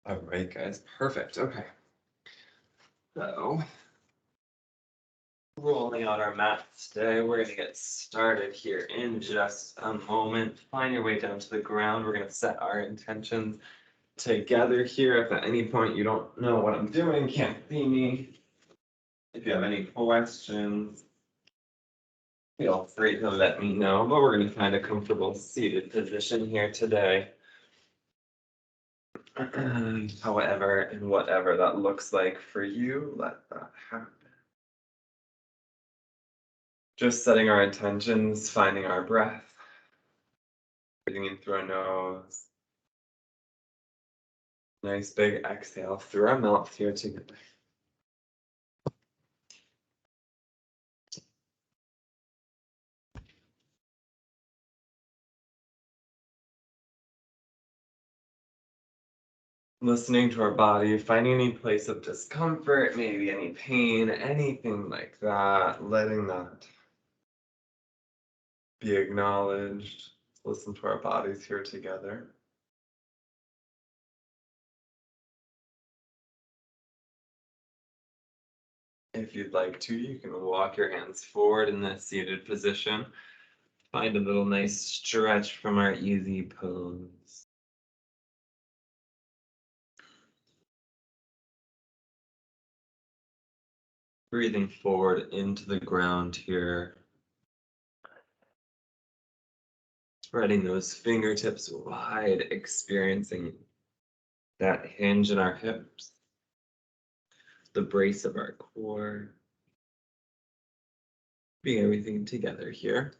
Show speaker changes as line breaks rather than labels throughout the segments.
All right, guys, perfect. Okay. So, rolling out our mats today, we're going to get started here in just a moment. Find your way down to the ground. We're going to set our intentions together here. If at any point you don't know what I'm doing, can't see me, if you have any questions, feel free to let me know. But we're going to find a comfortable seated position here today. However and whatever that looks like for you, let that happen. Just setting our intentions, finding our breath, breathing in through our nose. Nice big exhale through our mouth here together. Listening to our body, finding any place of discomfort, maybe any pain, anything like that, letting that be acknowledged. Listen to our bodies here together. If you'd like to, you can walk your hands forward in that seated position. Find a little nice stretch from our easy pose. Breathing forward into the ground here. Spreading those fingertips wide, experiencing that hinge in our hips, the brace of our core. Being everything together here.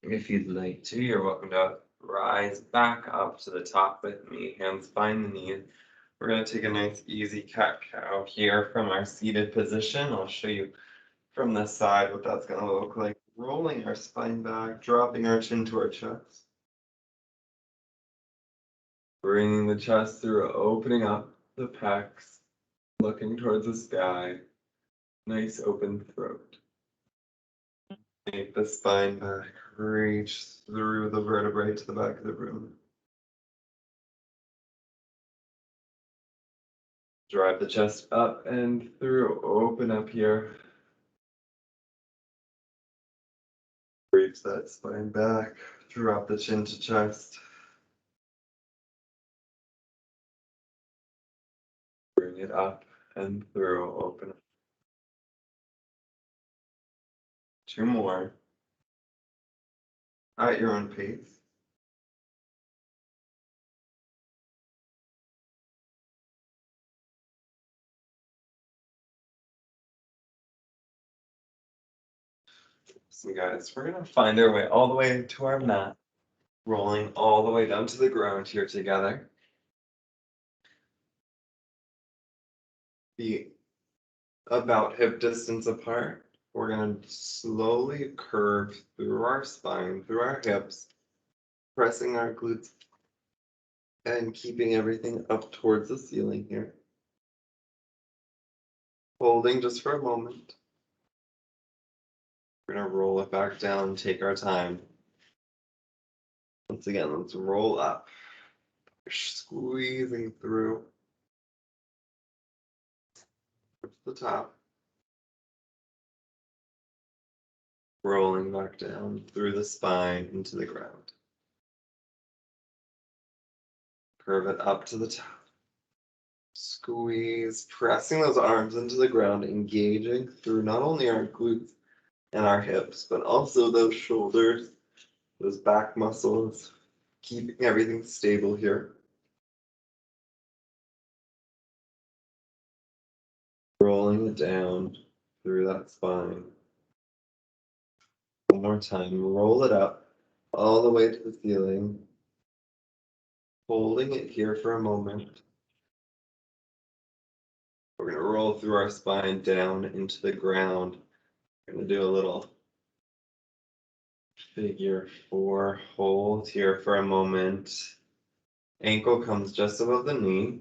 If you'd like to, you're welcome to rise back up to the top with me. Hands find the knees. We're going to take a nice easy cat-cow here from our seated position. I'll show you from the side what that's going to look like. Rolling our spine back, dropping our chin to our chest. Bringing the chest through, opening up the pecs, looking towards the sky. Nice open throat. Take the spine back, reach through the vertebrae to the back of the room. Drive the chest up and through, open up here. Reach that spine back, drop the chin to chest. Bring it up and through, open up. 2 more. At your own pace. So guys, we're gonna find our way all the way to our mat, rolling all the way down to the ground here together. Be about hip distance apart. We're going to slowly curve through our spine, through our hips, pressing our glutes and keeping everything up towards the ceiling here. Holding just for a moment. We're going to roll it back down, take our time. Once again, let's roll up. Squeezing through. To the top. Rolling back down through the spine into the ground. Curve it up to the top. Squeeze, pressing those arms into the ground, engaging through not only our glutes and our hips, but also those shoulders, those back muscles, keeping everything stable here. Rolling it down through that spine. One more time, roll it up all the way to the ceiling. Holding it here for a moment. We're going to roll through our spine down into the ground. We're going to do a little figure 4 hold here for a moment. Ankle comes just above the knee.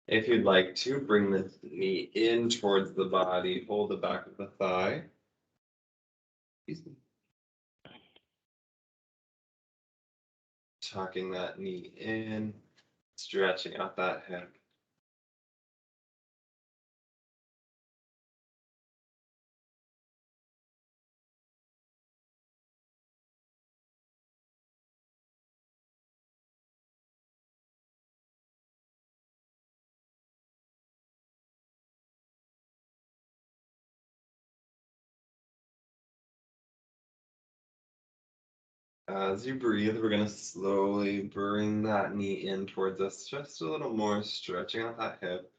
If you'd like to, bring the knee in towards the body, hold the back of the thigh. Excuse me. Tucking that knee in, stretching out that hip. As you breathe, we're going to slowly bring that knee in towards us just a little more, stretching out that hip.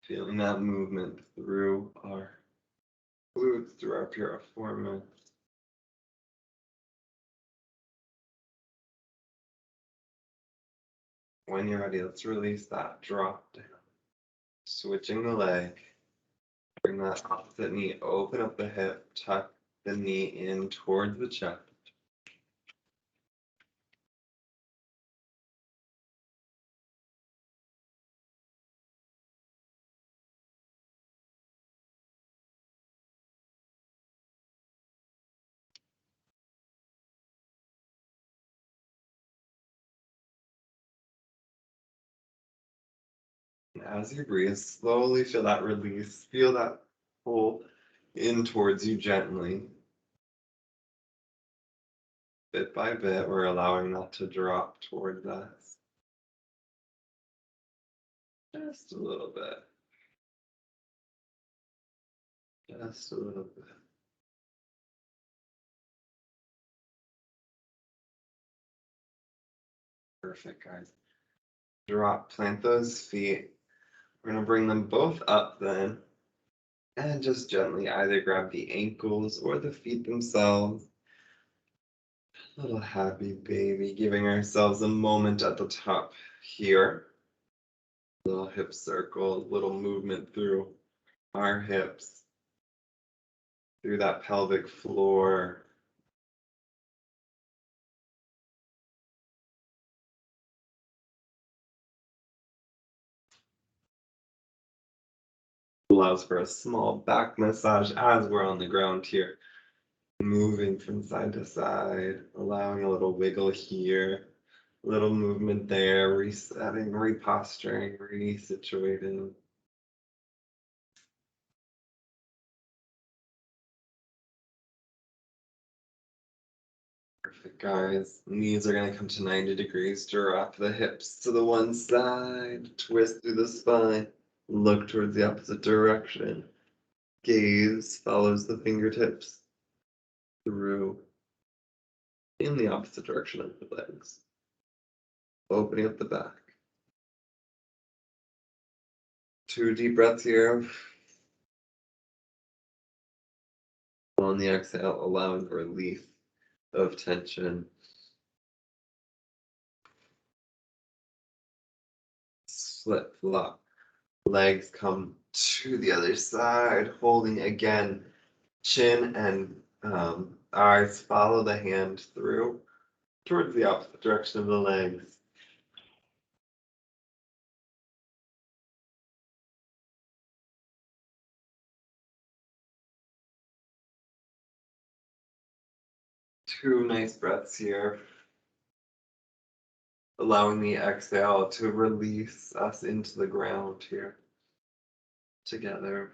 Feeling that movement through our glutes, through our piriformis. When you're ready, let's release that, drop down. Switching the leg. Bring that opposite knee, open up the hip, tuck the knee in towards the chest. And as you breathe, slowly feel that release, feel that pull in towards you gently. Bit by bit, we're allowing that to drop towards us. Just a little bit. Just a little bit. Perfect, guys. Drop, plant those feet. We're going to bring them both up then. And just gently either grab the ankles or the feet themselves. Little happy baby, giving ourselves a moment at the top here. Little hip circle, little movement through our hips, through that pelvic floor. Allows for a small back massage as we're on the ground here. Moving from side to side, allowing a little wiggle here, a little movement there, resetting, reposturing, resituating. Perfect, guys. Knees are going to come to 90 degrees. Drop the hips to the one side. Twist through the spine. Look towards the opposite direction. Gaze follows the fingertips through in the opposite direction of the legs. Opening up the back. 2 deep breaths here. On the exhale, allowing the relief of tension. Flip flop. Legs come to the other side, holding again. Chin and eyes follow the hand through towards the opposite direction of the legs. Two nice breaths here. Allowing the exhale to release us into the ground here. Together.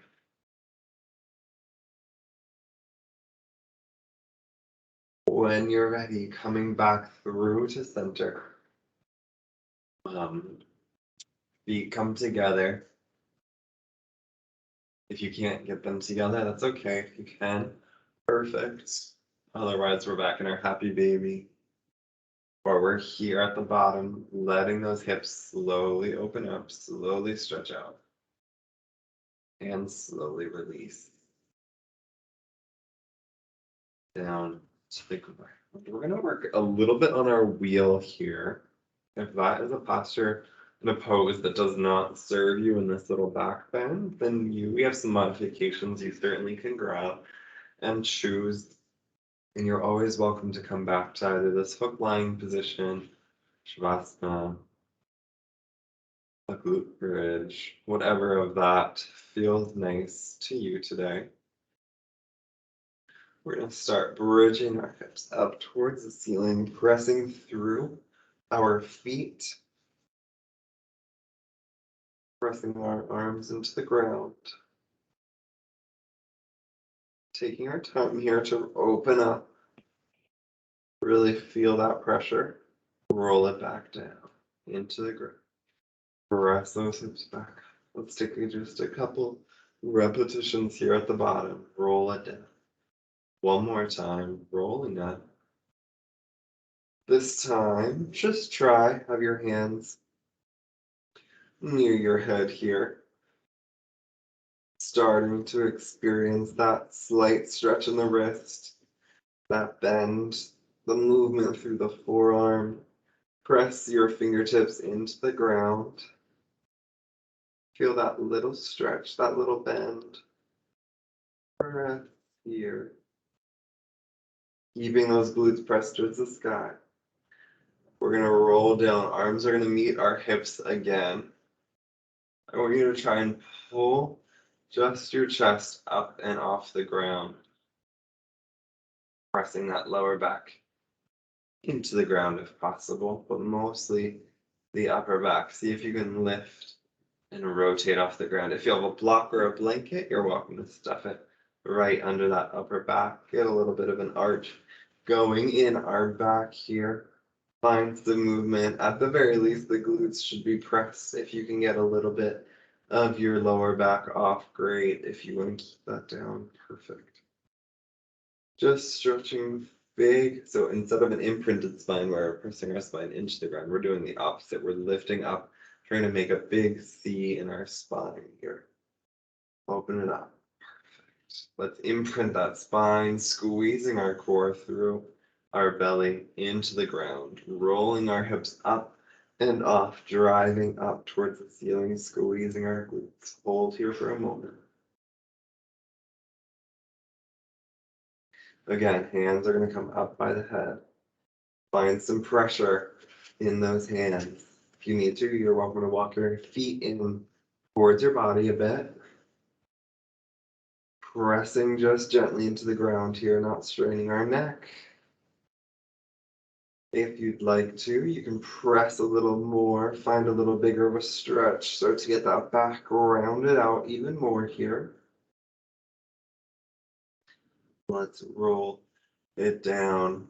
When you're ready, coming back through to center. Feet come together. If you can't get them together, that's okay. If you can, perfect. Otherwise, we're back in our happy baby. Or we're here at the bottom, letting those hips slowly open up, slowly stretch out, and slowly release. Down to the ground. We're going to work a little bit on our wheel here. If that is a posture and a pose that does not serve you in this little back bend, then we have some modifications you certainly can grab and choose And you're always welcome to come back to either this hook lying position, Shavasana, a glute bridge, whatever of that feels nice to you today. We're going to start bridging our hips up towards the ceiling, pressing through our feet, pressing our arms into the ground. Taking our time here to open up, really feel that pressure, roll it back down into the ground. Press those hips back. Let's take just a couple repetitions here at the bottom. Roll it down. One more time, rolling up. This time, just try, have your hands near your head here. Starting to experience that slight stretch in the wrist, that bend, the movement through the forearm. Press your fingertips into the ground. Feel that little stretch, that little bend. Breath here. Keeping those glutes pressed towards the sky. We're going to roll down. Arms are going to meet our hips again. I want you to try and pull just your chest up and off the ground. Pressing that lower back into the ground if possible, but mostly the upper back. See if you can lift and rotate off the ground. If you have a block or a blanket, you're welcome to stuff it right under that upper back. Get a little bit of an arch going in our back here. Find the movement. At the very least, the glutes should be pressed. If you can get a little bit of your lower back off, great. If you want to keep that down, perfect. Just stretching big. So instead of an imprinted spine where we're pressing our spine into the ground, we're doing the opposite. We're lifting up, trying to make a big C in our spine here. Open it up. Perfect. Let's imprint that spine, squeezing our core through our belly into the ground, rolling our hips up and off, driving up towards the ceiling, squeezing our glutes. Hold here for a moment. Again, hands are going to come up by the head. Find some pressure in those hands. If you need to, you're welcome to walk your feet in towards your body a bit. Pressing just gently into the ground here, not straining our neck. If you'd like to, you can press a little more, find a little bigger of a stretch. Start to get that back rounded out even more here. Let's roll it down.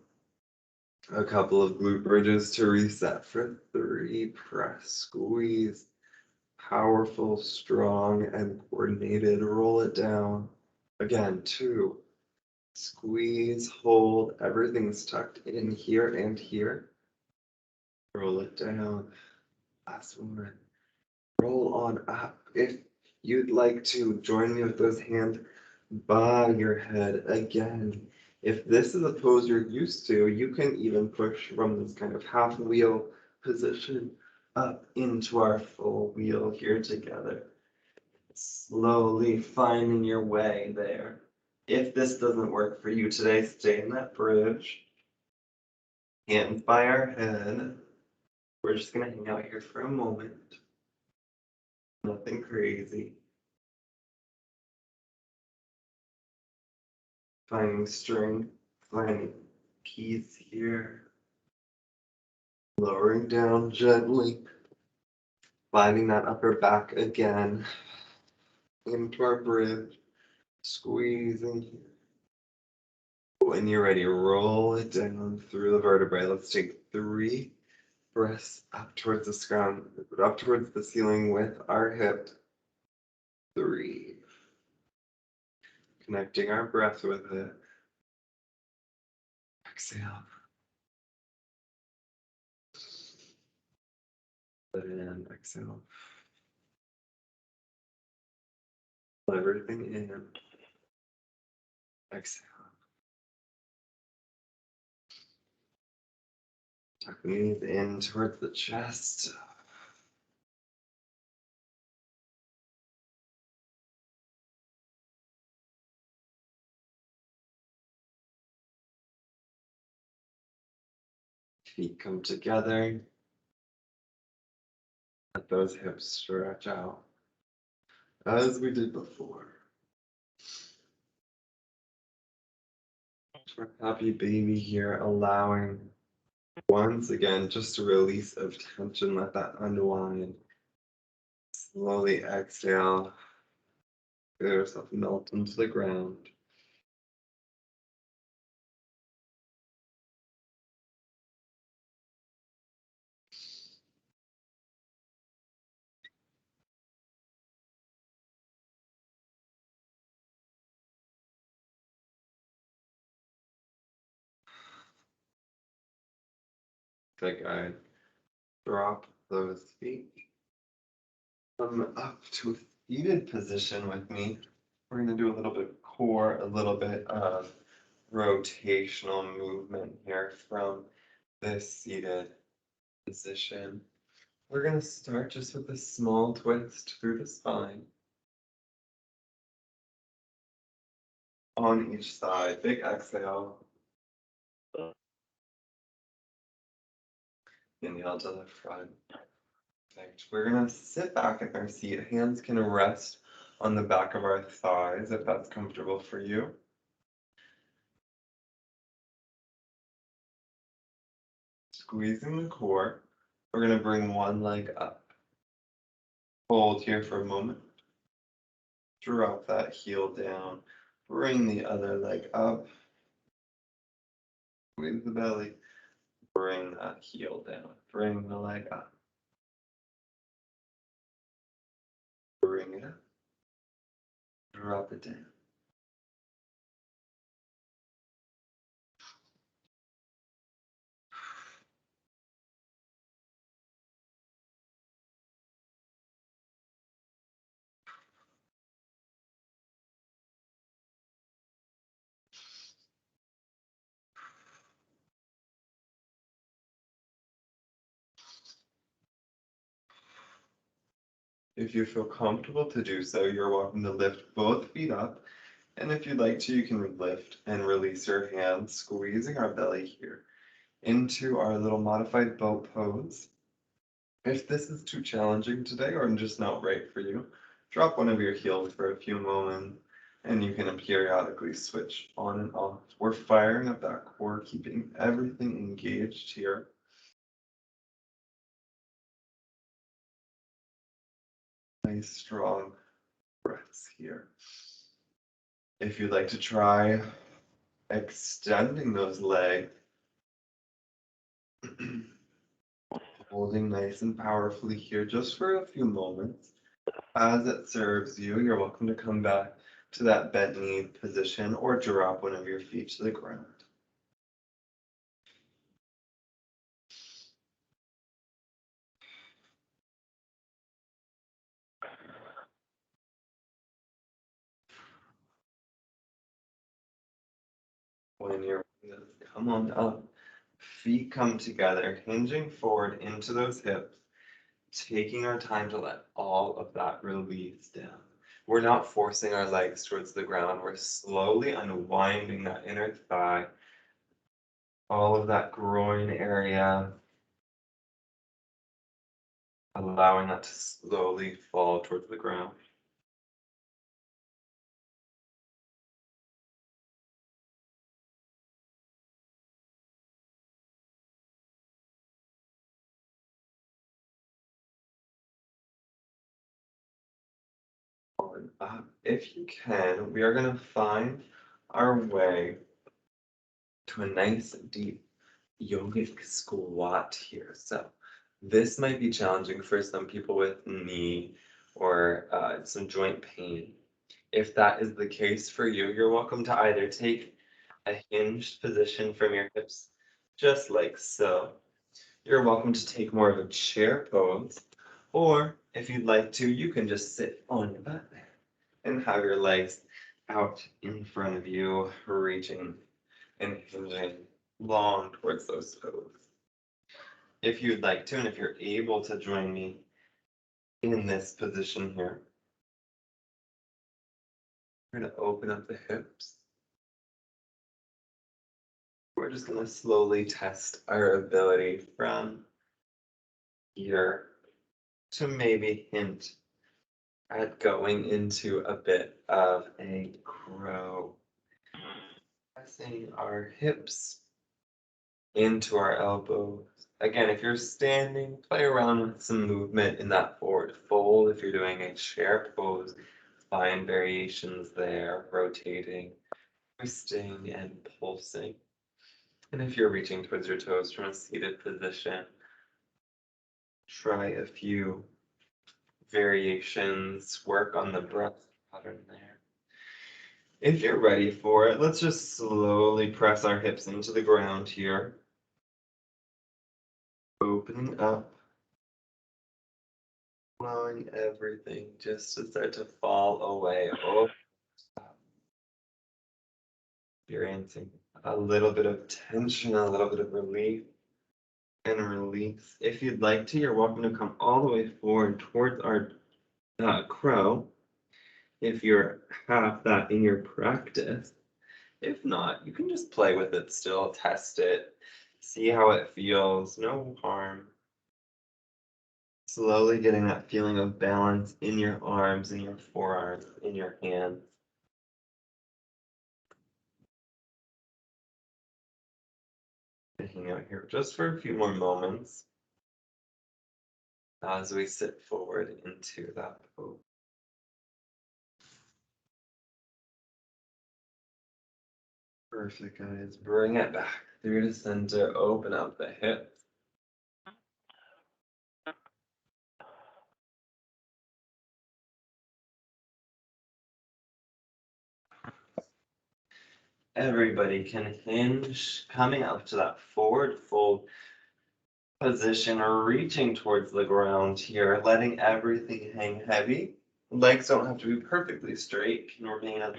A couple of glute bridges to reset for 3. Press, squeeze. Powerful, strong, and coordinated. Roll it down. Again, 2. Squeeze, hold. Everything's tucked in here and here. Roll it down. Last one. Roll on up. If you'd like to, join me with those hands by your head again. If this is a pose you're used to, you can even push from this kind of half wheel position up into our full wheel here together. Slowly finding your way there. If this doesn't work for you today, stay in that bridge. Hands by our head. We're just going to hang out here for a moment. Nothing crazy. Finding strength, finding peace here. Lowering down gently. Finding that upper back again. Into our bridge. Squeezing here. When you're ready, roll it down through the vertebrae. Let's take 3 breaths up towards the ground, up towards the ceiling with our hip. 3. Connecting our breath with it. Exhale. Let it in. Exhale. Let everything in. Exhale. Tuck the knees in towards the chest. Feet come together. Let those hips stretch out as we did before. We're happy baby here, allowing once again just a release of tension. Let that unwind. Slowly exhale. Feel yourself melt into the ground. Good guide. Drop those feet. Come up to a seated position with me. We're going to do a little bit of core, a little bit of rotational movement here from this seated position. We're going to start just with a small twist through the spine. On each side, big exhale. Inhale to the front. Perfect. We're going to sit back in our seat. Hands can rest on the back of our thighs if that's comfortable for you. Squeezing the core. We're going to bring one leg up. Hold here for a moment. Drop that heel down. Bring the other leg up. Squeeze the belly. Bring that heel down. Bring the leg up. Bring it up. Drop it down. If you feel comfortable to do so, you're welcome to lift both feet up. And if you'd like to, you can lift and release your hands, squeezing our belly here into our little modified boat pose. If this is too challenging today or just not right for you, drop one of your heels for a few moments and you can periodically switch on and off. We're firing up that core, keeping everything engaged here. Nice strong breaths here. If you'd like to try extending those legs, holding nice and powerfully here just for a few moments. As it serves you, you're welcome to come back to that bent knee position or drop one of your feet to the ground. When you're ready, come on up. Feet come together, hinging forward into those hips, taking our time to let all of that release down. We're not forcing our legs towards the ground. We're slowly unwinding that inner thigh, all of that groin area, allowing that to slowly fall towards the ground. If you can, we are going to find our way to a nice deep yogic squat here. So this might be challenging for some people with knee or some joint pain. If that is the case for you, you're welcome to either take a hinged position from your hips, just like so. You're welcome to take more of a chair pose, or if you'd like to, you can just sit on your butt and have your legs out in front of you, reaching and hinging long towards those toes. If you'd like to, and if you're able to join me in this position here, we're going to open up the hips. We're just gonna slowly test our ability from here to maybe hint at going into a bit of a crow. Pressing our hips into our elbows. Again, if you're standing, play around with some movement in that forward fold. If you're doing a chair pose, find variations there, rotating, twisting, and pulsing. And if you're reaching towards your toes from a seated position, try a few variations, work on the breath pattern there. If you're ready for it, let's just slowly press our hips into the ground here. Opening up, allowing everything just to start to fall away. Oh, experiencing a little bit of tension, a little bit of relief and release. If you'd like to, you're welcome to come all the way forward towards our crow. If you have that in your practice. If not, you can just play with it still, test it, see how it feels, no harm. Slowly getting that feeling of balance in your arms, in your forearms, in your hands. Hang out here just for a few more moments as we sit forward into that pose. Perfect, guys. Bring it back through to center. Open up the hips. Everybody can hinge, coming up to that forward fold position or reaching towards the ground here, letting everything hang heavy. Legs don't have to be perfectly straight, can remain a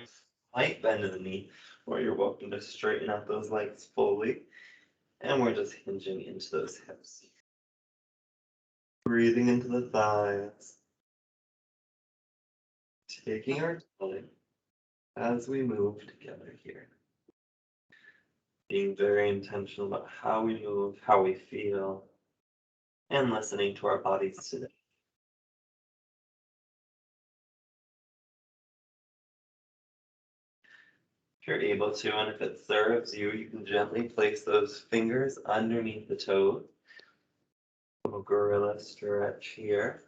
slight bend in the knee, or you're welcome to straighten out those legs fully. And we're just hinging into those hips. Breathing into the thighs. Taking our time as we move together here. Being very intentional about how we move, how we feel, and listening to our bodies today. If you're able to, and if it serves you, you can gently place those fingers underneath the toes. A little gorilla stretch here.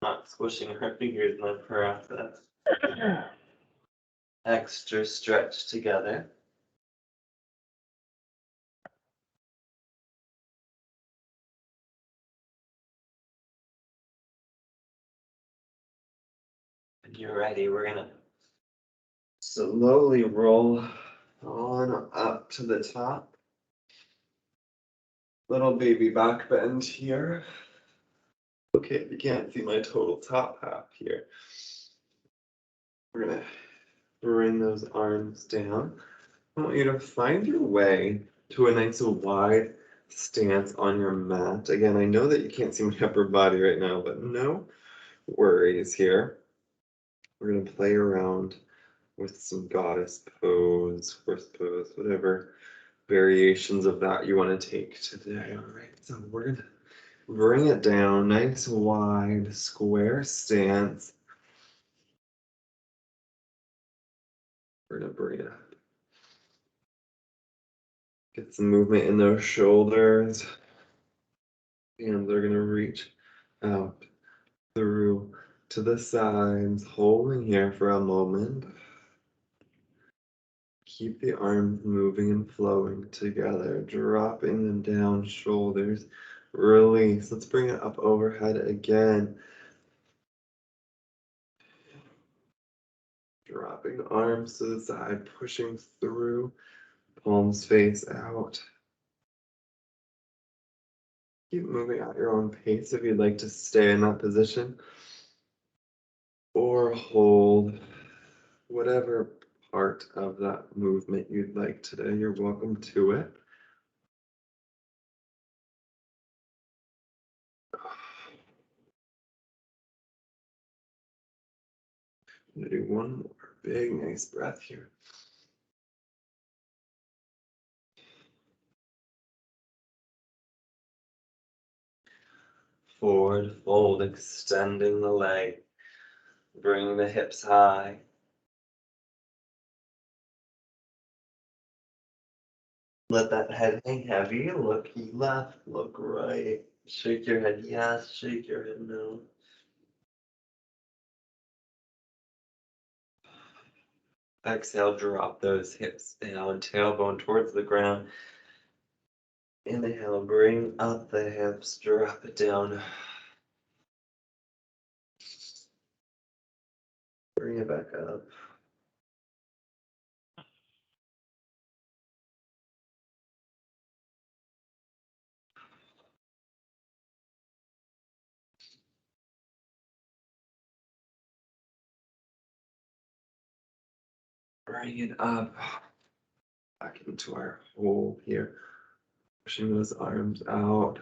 Not squishing our fingers in the process. Extra stretch together. When you're ready, we're gonna slowly roll on up to the top. Little baby back bend here. Okay, you can't see my total top half here. We're gonna bring those arms down. I want you to find your way to a nice wide stance on your mat. Again, I know that you can't see my upper body right now, but no worries here. We're gonna play around with some goddess pose, horse pose, whatever variations of that you want to take today. All right, so we're gonna bring it down, nice wide square stance. We're gonna bring it up. Get some movement in those shoulders. Hands are gonna reach out through to the sides, holding here for a moment. Keep the arms moving and flowing together, dropping them down, shoulders, release. Let's bring it up overhead again. Dropping arms to the side, pushing through, palms face out. Keep moving at your own pace if you'd like to stay in that position. Or hold whatever part of that movement you'd like today. You're welcome to it. I'm gonna do one more big, nice breath here. Forward fold, extending the leg. Bring the hips high. Let that head hang heavy. Look left, look right. Shake your head yes, shake your head no. Exhale, drop those hips down, tailbone towards the ground. Inhale, bring up the hips, drop it down. Bring it back up. Bring it up. Back into our hold here. Pushing those arms out.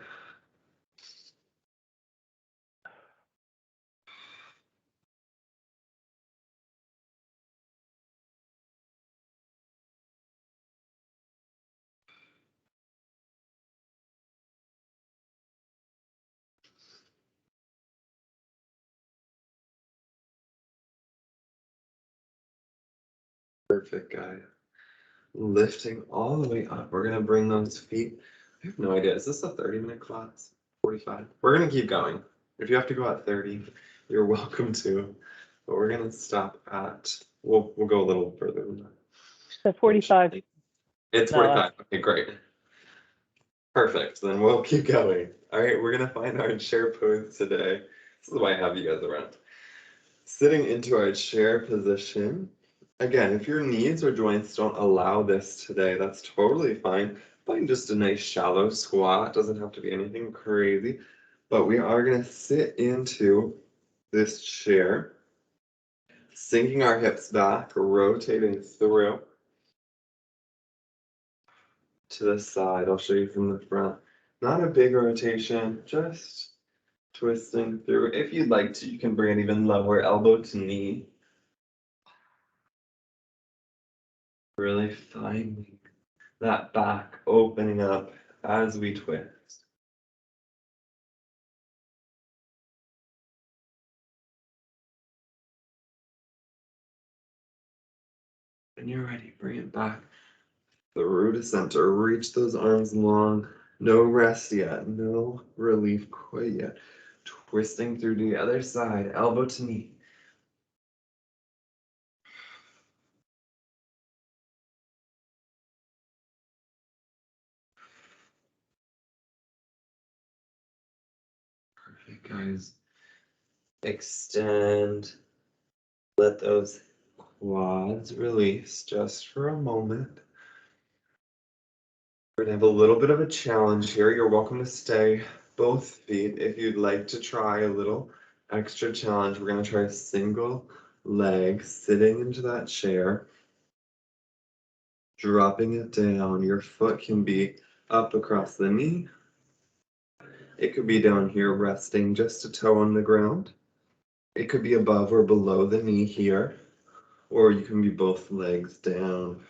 Perfect, guys. Lifting all the way up. We're gonna bring those feet. I have no idea. Is this a 30-minute class? 45? We're gonna keep going. If you have to go at 30, you're welcome to. But we're gonna stop at. We'll go a little further than that.
So 45.
It's 45. Okay, great. Perfect. Then we'll keep going. All right, we're gonna find our chair pose today. This is why I have you guys around. Sitting into our chair position. Again, if your knees or joints don't allow this today, that's totally fine. Find just a nice shallow squat. Doesn't have to be anything crazy. But we are gonna sit into this chair, sinking our hips back, rotating through to the side. I'll show you from the front. Not a big rotation, just twisting through. If you'd like to, you can bring it even lower, elbow to knee. Really finding that back opening up as we twist. When you're ready, bring it back through to center. Reach those arms long. No rest yet. No relief quite yet. Twisting through to the other side, elbow to knee. Perfect, guys. Extend. Let those quads release just for a moment. We're gonna have a little bit of a challenge here. You're welcome to stay both feet. If you'd like to try a little extra challenge, we're gonna try a single leg sitting into that chair, dropping it down. Your foot can be up across the knee. It could be down here resting just a toe on the ground. It could be above or below the knee here, or you can be both legs down.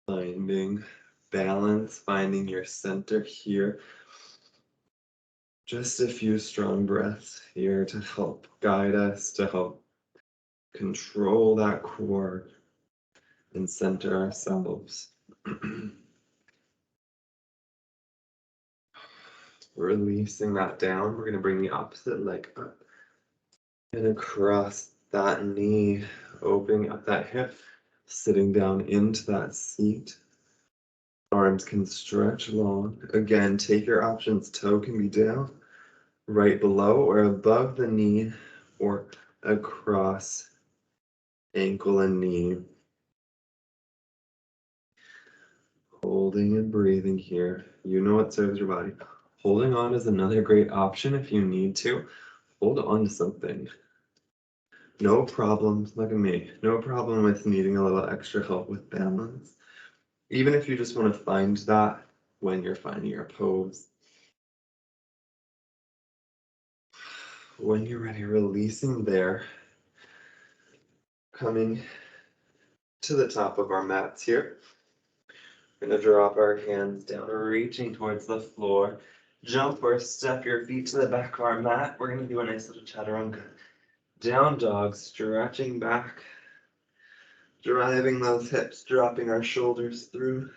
Finding balance, finding your center here. Just a few strong breaths here to help guide us, to help control that core and center ourselves. Releasing that down, we're going to bring the opposite leg up and across that knee, opening up that hip, sitting down into that seat. Arms can stretch long. Again, take your options. Toe can be down, right below or above the knee, or across ankle and knee. Holding and breathing here. You know what serves your body. Holding on is another great option if you need to. Hold on to something. No problem, look at me. No problem with needing a little extra help with balance. Even if you just want to find that when you're finding your pose. When you're ready, releasing there. Coming to the top of our mats here. We're going to drop our hands down, reaching towards the floor. jump or step your feet to the back of our mat. We're going to do a nice little Chaturang Down Dog, stretching back, driving those hips, dropping our shoulders through.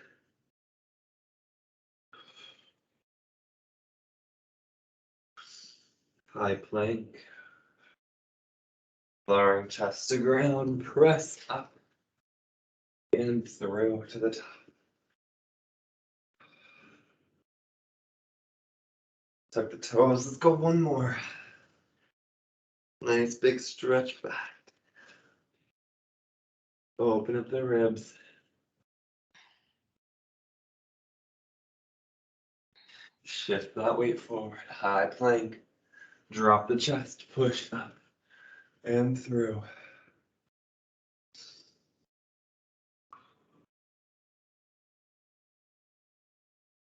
High plank. Lowering chest to ground, press up and through to the top. Tuck the toes, let's go one more. Nice big stretch back. Open up the ribs. Shift that weight forward, high plank. Drop the chest, push up and through.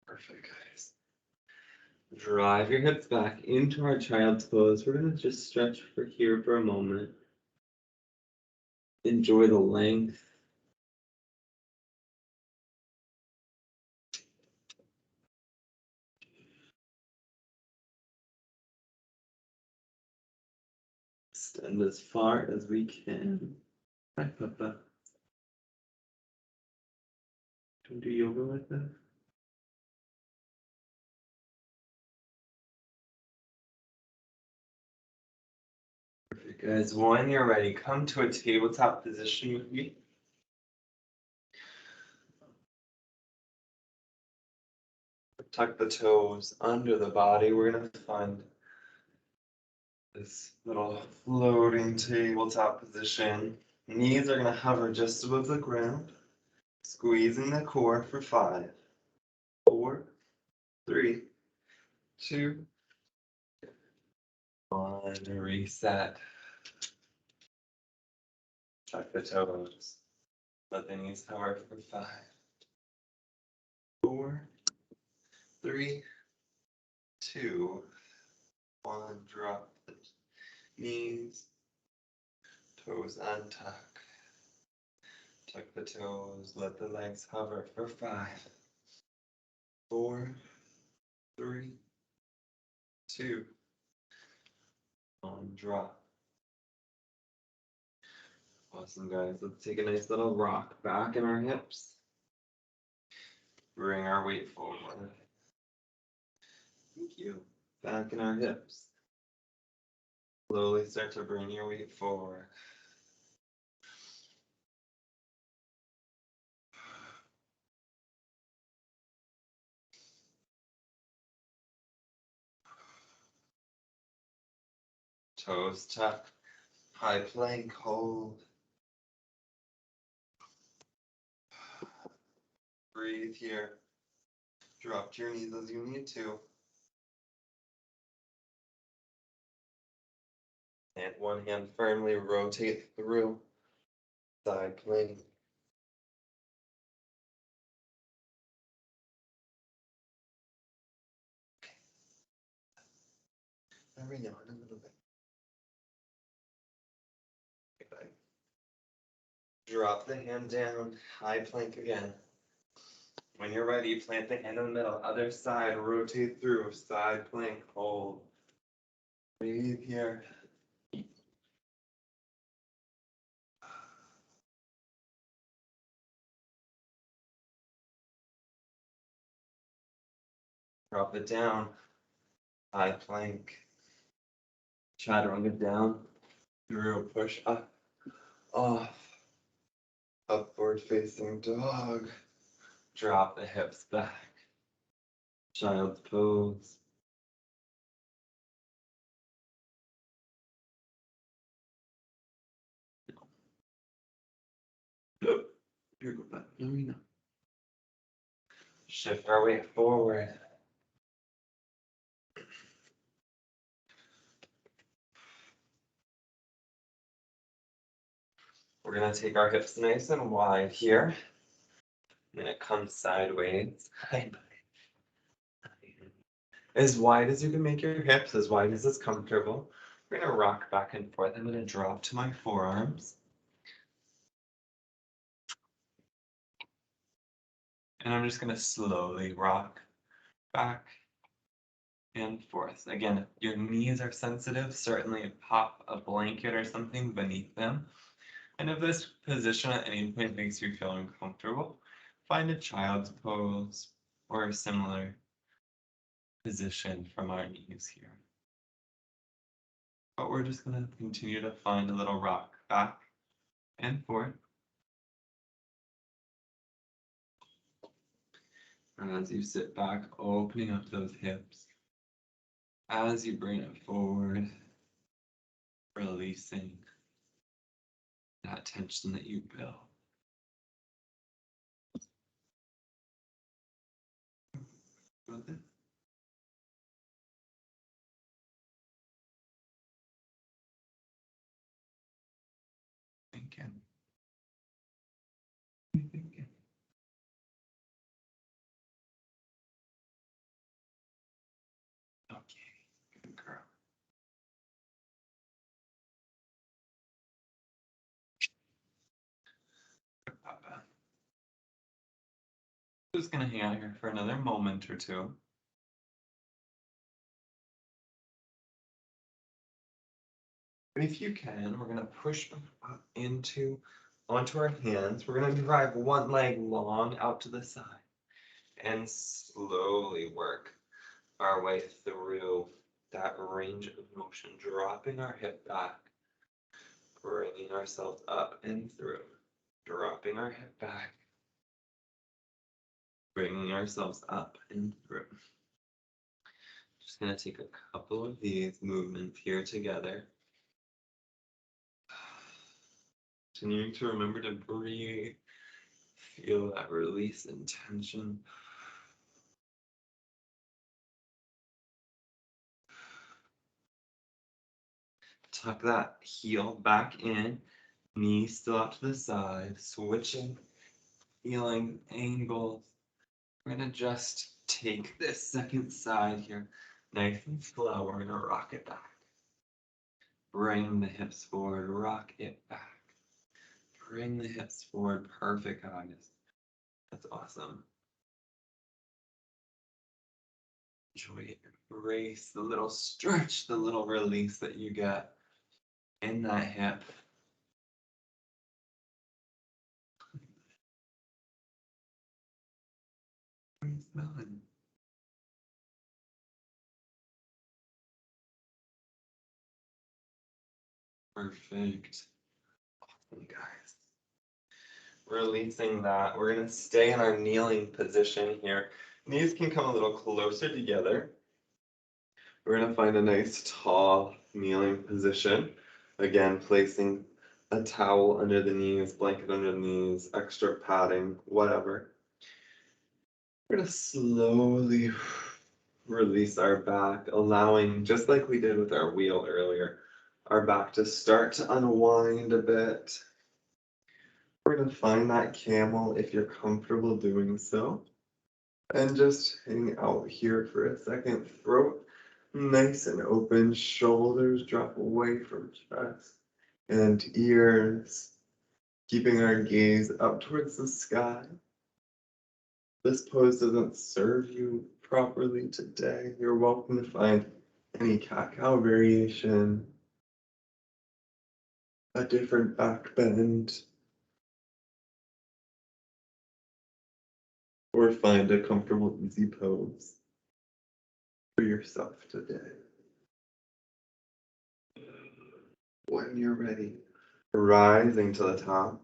Perfect, guys. Drive your hips back into our child's pose. We're going to just stretch for here for a moment. Enjoy the length. Extend as far as we can. Hi, Papa. Can we do yoga like that? Perfect, guys. When you're ready, come to a tabletop position with me. Tuck the toes under the body. We're going to find this little floating tabletop position. Knees are going to hover just above the ground. Squeezing the core for 5, 4, 3, 2, 1. Reset. Tuck the toes. Let the knees hover for 5, 4, 3, 2, 1. Drop the knees. Toes untuck. Tuck the toes. Let the legs hover for 5, 4, 3, 2, 1. Drop. Awesome, guys. Let's take a nice little rock back in our hips. Bring our weight forward. Thank you. Back in our hips. Slowly start to bring your weight forward. Toes tuck. High plank hold. Breathe here. Drop your knees as you need to. And one hand firmly rotate through. Side plank. Every now and a little bit. Okay. Drop the hand down. High plank again. When you're ready, plant the hand in the middle. Other side, rotate through. Side plank, hold. Breathe here. Drop it down. High plank. Chaturanga down. Through, push up. Off. Upward facing dog. Drop the hips back. Child's pose. Here, go back. No, no. Shift our weight forward. We're going to take our hips nice and wide here. And it comes sideways. As wide as you can make your hips, as wide as it's comfortable. We're going to rock back and forth. I'm going to drop to my forearms. And I'm just going to slowly rock back and forth. Again, if your knees are sensitive, certainly pop a blanket or something beneath them. And if this position at any point makes you feel uncomfortable, find a child's pose or a similar position from our knees here. But we're just going to continue to find a little rock back and forth. As you sit back, opening up those hips. As you bring it forward, releasing that tension that you built. With it. Thinking. Thinking. Okay, good girl. Good papa. Just gonna hang out here for another moment or two. And if you can, we're gonna push up onto our hands. We're gonna drive one leg long out to the side and slowly work our way through that range of motion, dropping our hip back, bringing ourselves up and through, dropping our hip back, bringing ourselves up and through. Just gonna take a couple of these movements here together. Continuing to remember to breathe, feel that release and tension. Tuck that heel back in, knee still out to the side, switching, feeling angles. We're gonna just take this second side here, nice and slow. We're gonna rock it back. Bring the hips forward, rock it back. Bring the hips forward, perfect, guys. That's awesome. Enjoy it, embrace the little stretch, the little release that you get in that hip. Smelling. Perfect. Awesome, guys. Releasing that. We're going to stay in our kneeling position here. Knees can come a little closer together. We're going to find a nice tall kneeling position. Again, placing a towel under the knees, blanket under the knees, extra padding, whatever. We're going to slowly release our back, allowing, just like we did with our wheel earlier, our back to start to unwind a bit. We're going to find that camel if you're comfortable doing so. And just hang out here for a second. Throat nice and open, shoulders drop away from chest and ears, keeping our gaze up towards the sky. This pose doesn't serve you properly today. You're welcome to find any cat-cow variation, a different back bend, or find a comfortable, easy pose for yourself today. When you're ready, rising to the top.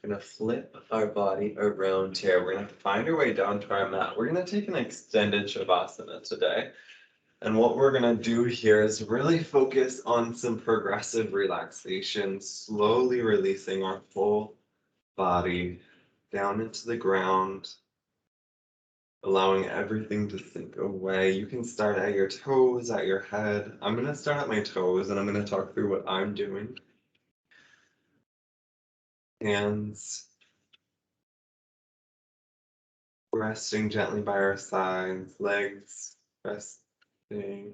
We're going to flip our body around here. We're going to find our way down to our mat. We're going to take an extended Shavasana today. And what we're going to do here is really focus on some progressive relaxation, slowly releasing our full body down into the ground, allowing everything to sink away. You can start at your toes, at your head. I'm going to start at my toes, and I'm going to talk through what I'm doing. Hands resting gently by our sides, legs resting.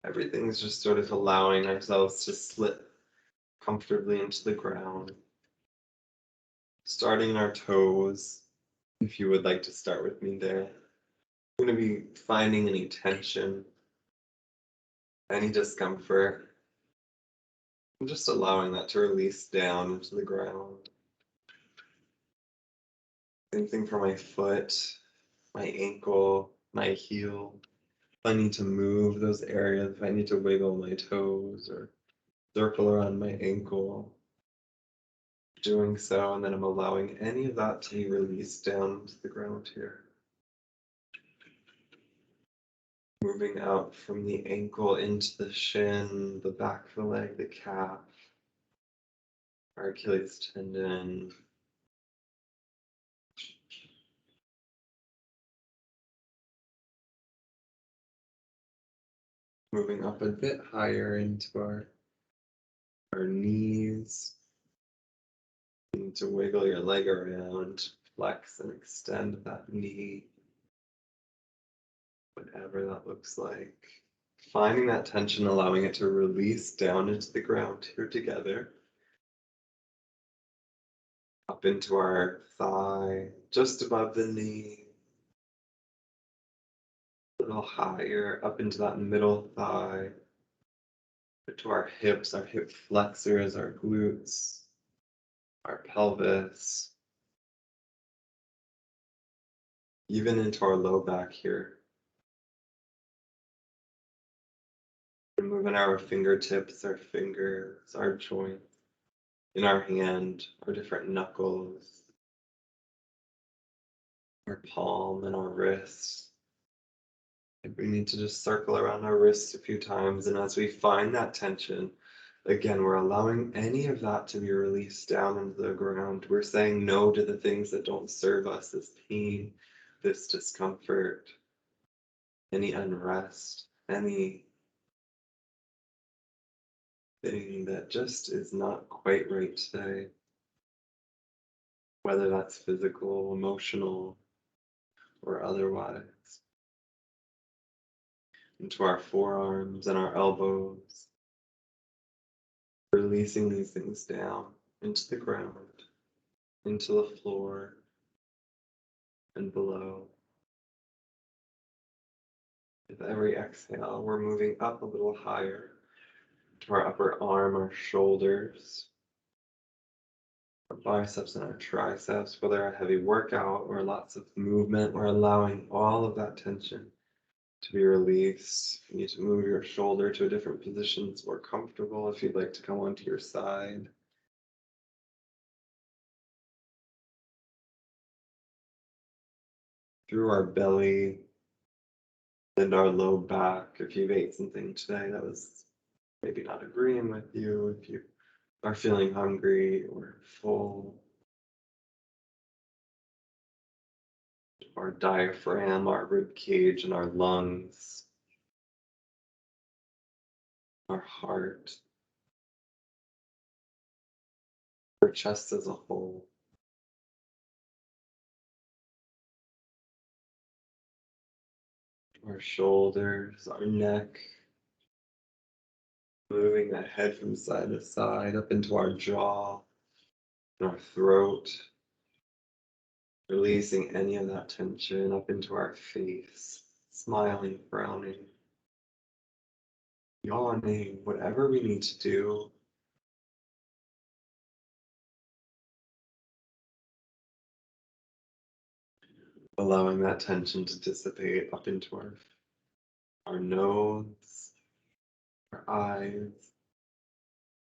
Everything's just sort of allowing ourselves to slip comfortably into the ground. starting in our toes. If you would like to start with me there, I'm going to be finding any tension, any discomfort, and just allowing that to release down into the ground. Same thing for my foot, my ankle, my heel. If I need to move those areas, if I need to wiggle my toes or circle around my ankle, doing so, and then I'm allowing any of that to be released down to the ground here. Moving out from the ankle into the shin, the back of the leg, the calf, our Achilles tendon. Moving up a bit higher into our knees. You need to wiggle your leg around, flex and extend that knee, whatever that looks like. Finding that tension, allowing it to release down into the ground here together. Up into our thigh, just above the knee. A little higher, up into that middle thigh. To our hips, our hip flexors, our glutes, our pelvis. Even into our low back here. We're moving our fingertips, our fingers, our joints, in our hand, our different knuckles, our palm and our wrists. We need to just circle around our wrists a few times, and as we find that tension, again, we're allowing any of that to be released down into the ground. We're saying no to the things that don't serve us, this pain, this discomfort, any unrest, anything that just is not quite right today. Whether that's physical, emotional, or otherwise. Into our forearms and our elbows. Releasing these things down into the ground, into the floor, and below. With every exhale, we're moving up a little higher to our upper arm, our shoulders, our biceps and our triceps. Whether a heavy workout or lots of movement, we're allowing all of that tension to be released. You need to move your shoulder to a different position that's more comfortable if you'd like to come onto your side. Through our belly and our low back. If you've ate something today that was maybe not agreeing with you, if you are feeling hungry or full. Our diaphragm, our rib cage, and our lungs. Our heart. Our chest as a whole. Our shoulders, our neck. Moving that head from side to side up into our jaw, and our throat. Releasing any of that tension up into our face. Smiling, frowning, yawning, whatever we need to do. Allowing that tension to dissipate up into our nose, our eyes,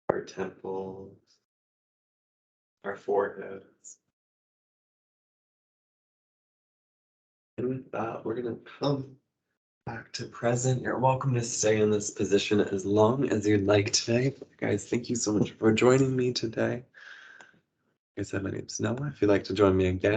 our temples, our foreheads. And with that, we're going to come back to present. You're welcome to stay in this position as long as you'd like today. Guys, thank you so much for joining me today. Like I said, my name's Noah. If you'd like to join me again,